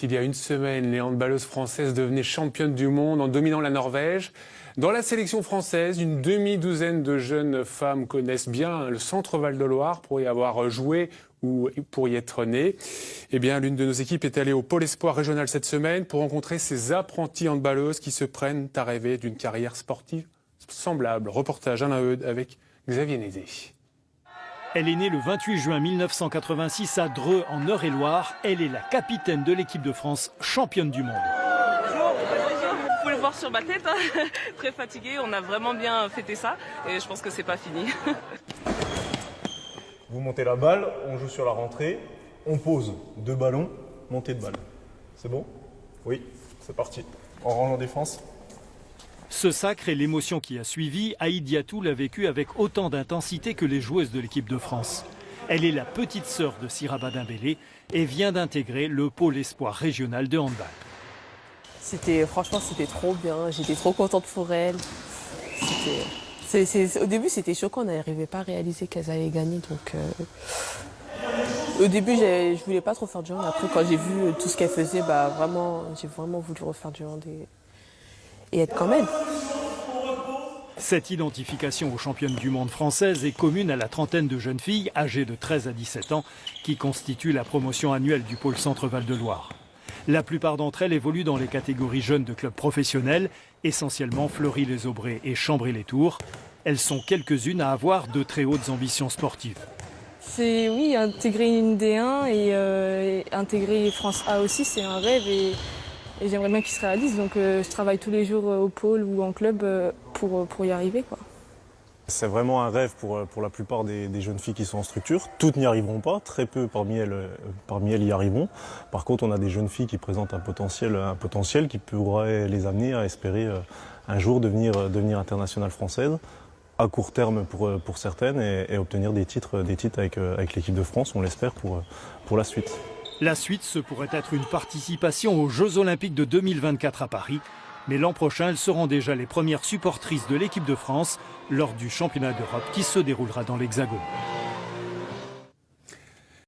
Il y a une semaine, les handballeuses françaises devenaient championnes du monde en dominant la Norvège. Dans la sélection française, une demi-douzaine de jeunes femmes connaissent bien le centre Val-de-Loire pour y avoir joué ou pour y être nées. Eh bien, l'une de nos équipes est allée au Pôle Espoir régional cette semaine pour rencontrer ces apprenties handballeuses qui se prennent à rêver d'une carrière sportive semblable. Reportage Alain Eudes avec Xavier Nézé. Elle est née le 28 juin 1986 à Dreux, en Eure-et-Loire. Elle est la capitaine de l'équipe de France, championne du monde. Vous pouvez le voir sur ma tête, hein. Très fatiguée, on a vraiment bien fêté ça et je pense que c'est pas fini. Vous montez la balle, on joue sur la rentrée, on pose 2 ballons, montée de balle. C'est bon? Oui, c'est parti. On range en défense. Ce sacre et l'émotion qui a suivi, Aïd Diatou l'a vécu avec autant d'intensité que les joueuses de l'équipe de France. Elle est la petite sœur de Siraba Dembélé et vient d'intégrer le Pôle Espoir régional de handball. Franchement, c'était trop bien. J'étais trop contente pour elle. Au début, c'était choquant. On n'arrivait pas à réaliser qu'elles allaient gagner. Donc, au début, je voulais pas trop faire du hand. Après, quand j'ai vu tout ce qu'elle faisait, j'ai vraiment voulu refaire du hand et être comme elle. Cette identification aux championnes du monde françaises est commune à la trentaine de jeunes filles âgées de 13 à 17 ans qui constituent la promotion annuelle du pôle Centre Val-de-Loire. La plupart d'entre elles évoluent dans les catégories jeunes de clubs professionnels, essentiellement Fleury-les-Aubrais et Chambry-les-Tours. Elles sont quelques-unes à avoir de très hautes ambitions sportives. C'est oui, intégrer une D1 et intégrer France A aussi, c'est un rêve et j'aimerais bien qu'il se réalise. Donc je travaille tous les jours au pôle ou en club pour y arriver, quoi. C'est vraiment un rêve pour la plupart des jeunes filles qui sont en structure. Toutes n'y arriveront pas, très peu parmi elles y arriveront. Par contre, on a des jeunes filles qui présentent un potentiel qui pourrait les amener à espérer un jour devenir internationales françaises, à court terme pour certaines, et obtenir des titres avec l'équipe de France, on l'espère, pour la suite. La suite, ce pourrait être une participation aux Jeux Olympiques de 2024 à Paris. Mais l'an prochain, elles seront déjà les premières supportrices de l'équipe de France lors du championnat d'Europe qui se déroulera dans l'Hexagone.